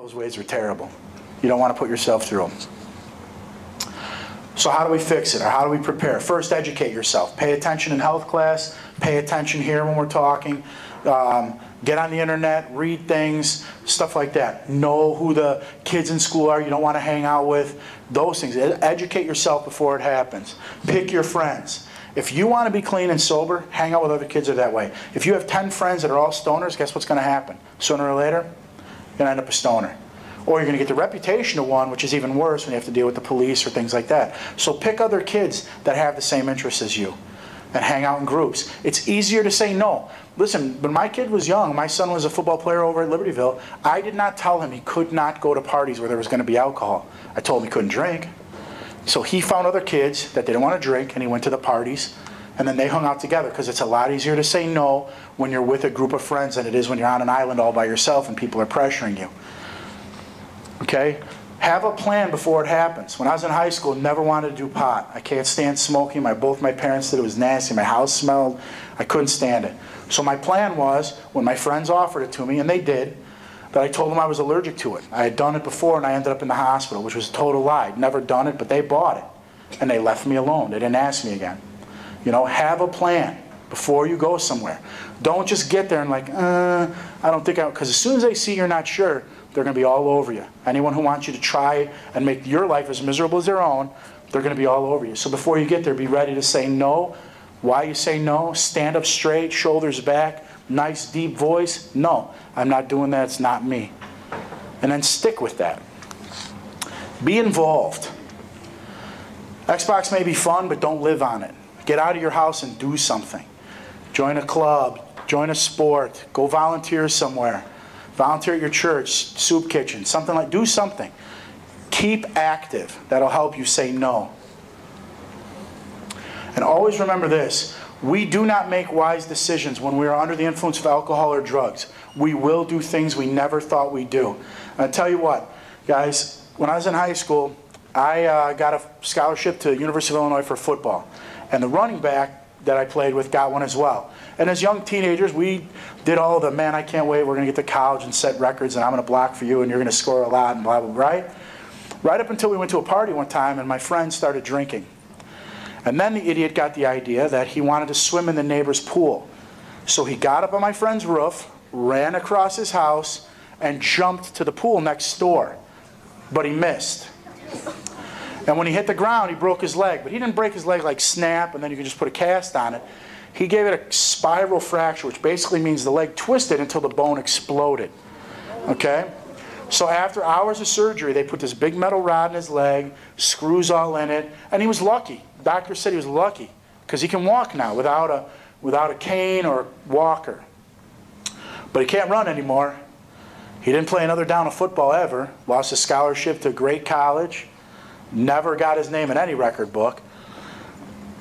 those ways are terrible. You don't want to put yourself through them. So how do we fix it, or how do we prepare? First, educate yourself. Pay attention in health class. Pay attention here when we're talking. Get on the internet, read things, stuff like that. Know who the kids in school are you don't want to hang out with. Those things. Educate yourself before it happens. Pick your friends. If you want to be clean and sober, hang out with other kids that are that way. If you have 10 friends that are all stoners, guess what's going to happen? Sooner or later, you're going to end up a stoner. Or you're going to get the reputation of one, which is even worse when you have to deal with the police or things like that. So pick other kids that have the same interests as you and hang out in groups. It's easier to say no. Listen, when my kid was young, my son was a football player over at Libertyville, I did not tell him he could not go to parties where there was going to be alcohol. I told him he couldn't drink. So he found other kids that didn't want to drink, and he went to the parties, and then they hung out together, because it's a lot easier to say no when you're with a group of friends than it is when you're on an island all by yourself and people are pressuring you. Okay? Have a plan before it happens. When I was in high school, never wanted to do pot. I can't stand smoking. Both my parents said it was nasty. My house smelled. I couldn't stand it. So my plan was, when my friends offered it to me, and they did, that I told them I was allergic to it. I had done it before, and I ended up in the hospital, which was a total lie. I'd never done it, but they bought it. And they left me alone. They didn't ask me again. You know, have a plan before you go somewhere. Don't just get there and like, I don't think I... Because as soon as they see you're not sure, they're going to be all over you. Anyone who wants you to try and make your life as miserable as their own, they're going to be all over you. So before you get there, be ready to say no. Why you say no? Stand up straight, shoulders back, nice deep voice. No, I'm not doing that. It's not me. And then stick with that. Be involved. Xbox may be fun, but don't live on it. Get out of your house and do something. Join a club. Join a sport. Go volunteer somewhere. Volunteer at your church, soup kitchen, something like, do something. Keep active. That'll help you say no. And always remember this, we do not make wise decisions when we are under the influence of alcohol or drugs. We will do things we never thought we'd do. And I tell you what, guys, when I was in high school, I got a scholarship to the University of Illinois for football. And the running back that I played with got one as well. And as young teenagers, we did all the, man, I can't wait, we're going to get to college and set records, and I'm going to block for you, and you're going to score a lot, and blah, blah, blah, right? Right up until we went to a party one time, and my friend started drinking. And then the idiot got the idea that he wanted to swim in the neighbor's pool. So he got up on my friend's roof, ran across his house, and jumped to the pool next door. But he missed. And when he hit the ground, he broke his leg. But he didn't break his leg like snap, and then you can just put a cast on it. He gave it a spiral fracture, which basically means the leg twisted until the bone exploded. Okay? So after hours of surgery, they put this big metal rod in his leg, screws all in it, and he was lucky. Doctor said he was lucky, because he can walk now without a cane or walker. But he can't run anymore. He didn't play another down of football ever. Lost his scholarship to a great college. Never got his name in any record book.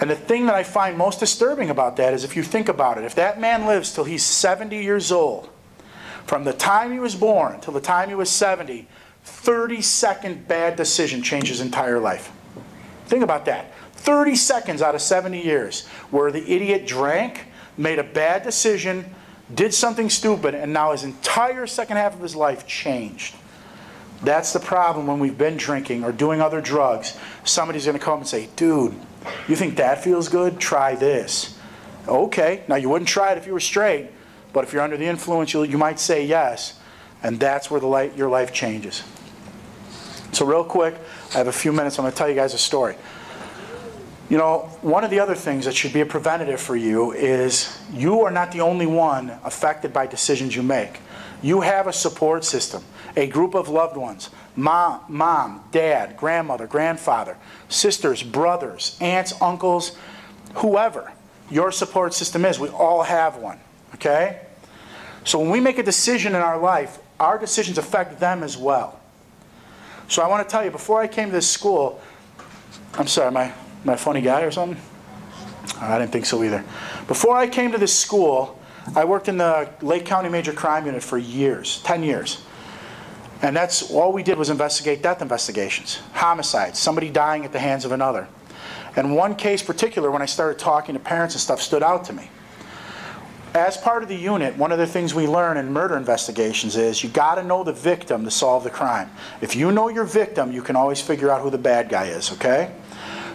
And the thing that I find most disturbing about that is, if you think about it, if that man lives till he's 70 years old, from the time he was born till the time he was 70, 30-second bad decision changed his entire life. Think about that. 30 seconds out of 70 years where the idiot drank, made a bad decision, did something stupid, and now his entire second half of his life changed. That's the problem when we've been drinking or doing other drugs. Somebody's going to come and say, dude, you think that feels good? Try this. Okay, now you wouldn't try it if you were straight, but if you're under the influence, you might say yes, and that's where your life changes. So real quick, I have a few minutes. I'm going to tell you guys a story. You know, one of the other things that should be a preventative for you is you are not the only one affected by decisions you make. You have a support system, a group of loved ones, mom, dad, grandmother, grandfather, sisters, brothers, aunts, uncles, whoever your support system is. We all have one, okay? So when we make a decision in our life, our decisions affect them as well. So I want to tell you, before I came to this school, I'm sorry, am I a funny guy or something? I didn't think so either. Before I came to this school, I worked in the Lake County Major Crime Unit for years, 10 years. And that's all we did was investigate death investigations, homicides, somebody dying at the hands of another. And one case particular, when I started talking to parents and stuff, stood out to me. As part of the unit, one of the things we learn in murder investigations is you got to know the victim to solve the crime. If you know your victim, you can always figure out who the bad guy is, okay?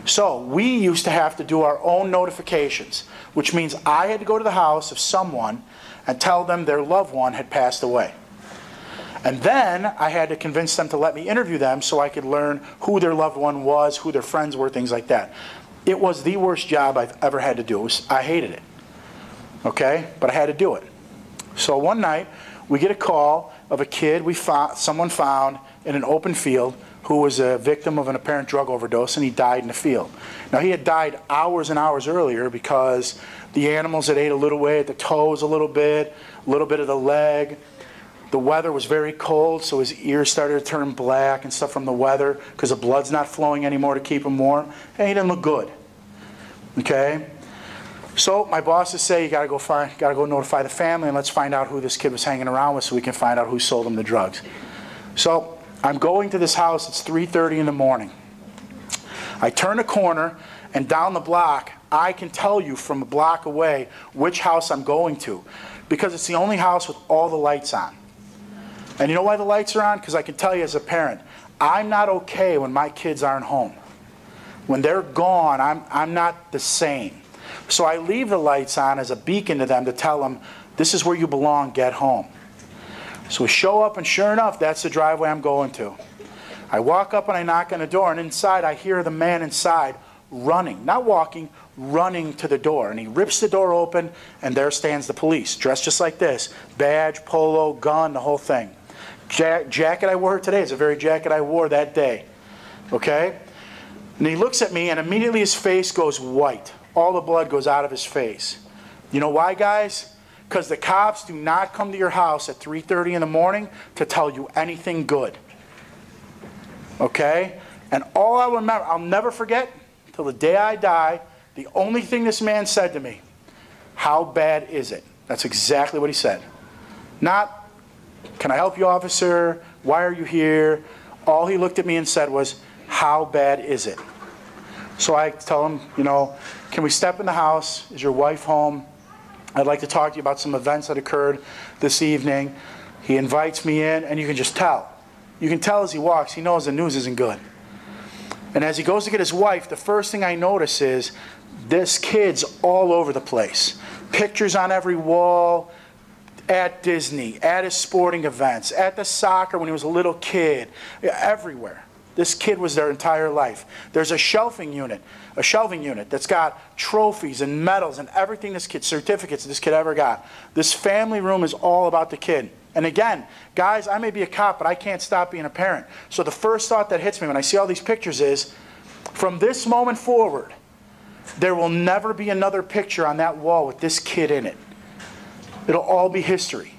So we used to have to do our own notifications, which means I had to go to the house of someone and tell them their loved one had passed away. And then I had to convince them to let me interview them so I could learn who their loved one was, who their friends were, things like that. It was the worst job I've ever had to do. I hated it. Okay? But I had to do it. So one night, we get a call of a kid someone found in an open field who was a victim of an apparent drug overdose, and he died in the field. Now, he had died hours and hours earlier because the animals had ate a little way at the toes a little bit of the leg. The weather was very cold, so his ears started to turn black and stuff from the weather because the blood's not flowing anymore to keep him warm. And he didn't look good. Okay? So my bosses say, you gotta go notify the family and let's find out who this kid was hanging around with so we can find out who sold him the drugs. So I'm going to this house, it's 3:30 in the morning. I turn a corner and down the block, I can tell you from a block away which house I'm going to because it's the only house with all the lights on. And you know why the lights are on? Because I can tell you as a parent, I'm not okay when my kids aren't home. When they're gone, I'm not the same. So I leave the lights on as a beacon to them to tell them, this is where you belong, get home. So we show up, and sure enough, that's the driveway I'm going to. I walk up and I knock on the door, and inside I hear the man inside running, not walking, running to the door. And he rips the door open, and there stands the police, dressed just like this. Badge, polo, gun, the whole thing. Jacket I wore today is the very jacket I wore that day. Okay? And he looks at me, and immediately his face goes white. All the blood goes out of his face. You know why, guys? Because the cops do not come to your house at 3:30 in the morning to tell you anything good. Okay? And all I remember, I'll never forget, till the day I die, the only thing this man said to me, how bad is it? That's exactly what he said. Not, can I help you, officer? Why are you here? All he looked at me and said was, how bad is it? So I tell him, you know, can we step in the house? Is your wife home? I'd like to talk to you about some events that occurred this evening. He invites me in, and you can just tell. You can tell as he walks, he knows the news isn't good. And as he goes to get his wife, the first thing I notice is this kid's all over the place. Pictures on every wall, at Disney, at his sporting events, at the soccer when he was a little kid, everywhere. This kid was their entire life. There's a shelving unit that's got trophies and medals and everything certificates this kid ever got. This family room is all about the kid. And again, guys, I may be a cop, but I can't stop being a parent. So the first thought that hits me when I see all these pictures is, from this moment forward, there will never be another picture on that wall with this kid in it. It'll all be history.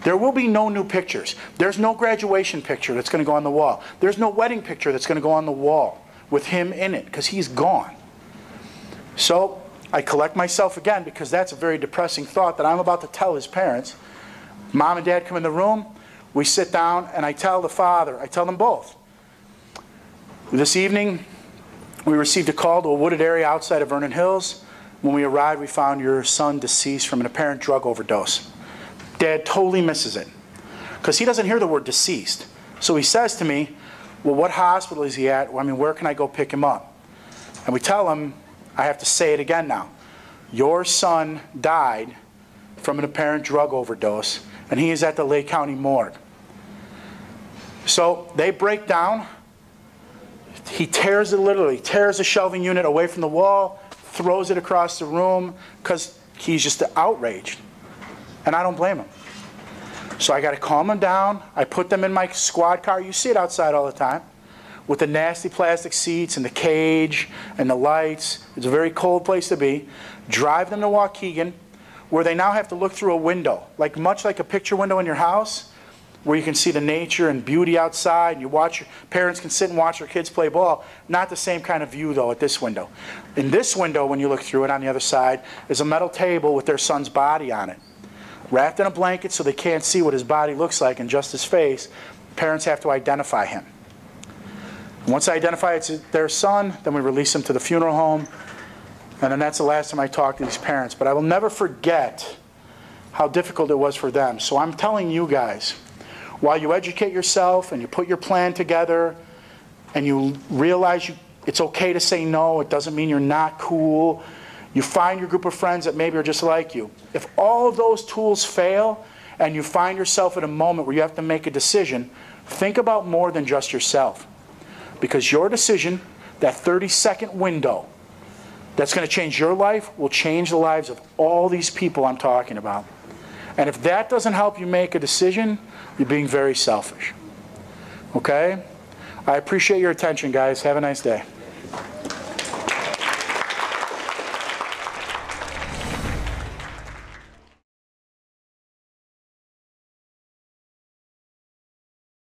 There will be no new pictures. There's no graduation picture that's going to go on the wall. There's no wedding picture that's going to go on the wall with him in it because he's gone. So I collect myself again because that's a very depressing thought that I'm about to tell his parents. Mom and Dad come in the room. We sit down and I tell the father, I tell them both. This evening, we received a call to a wooded area outside of Vernon Hills. When we arrived, we found your son deceased from an apparent drug overdose. Dad totally misses it because he doesn't hear the word deceased. So he says to me, well, what hospital is he at? Well, I mean, where can I go pick him up? And we tell him, I have to say it again now. Your son died from an apparent drug overdose, and he is at the Lake County morgue. So they break down. He literally tears the shelving unit away from the wall, throws it across the room because he's just outraged. And I don't blame him. So I got to calm him down. I put them in my squad car. You see it outside all the time with the nasty plastic seats and the cage and the lights. It's a very cold place to be. Drive them to Waukegan, where they now have to look through a window, much like a picture window in your house, where you can see the nature and beauty outside. And parents can sit and watch their kids play ball. Not the same kind of view, though, at this window. In this window, when you look through it on the other side, is a metal table with their son's body on it. Wrapped in a blanket so they can't see what his body looks like and just his face. Parents have to identify him. Once I identify it's their son, then we release him to the funeral home. And then that's the last time I talk to these parents. But I will never forget how difficult it was for them. So I'm telling you guys, while you educate yourself and you put your plan together and you realize it's okay to say no, it doesn't mean you're not cool, you find your group of friends that maybe are just like you. If all of those tools fail and you find yourself at a moment where you have to make a decision, think about more than just yourself. Because your decision, that 30-second window that's going to change your life, will change the lives of all these people I'm talking about. And if that doesn't help you make a decision, you're being very selfish. Okay? I appreciate your attention, guys. Have a nice day.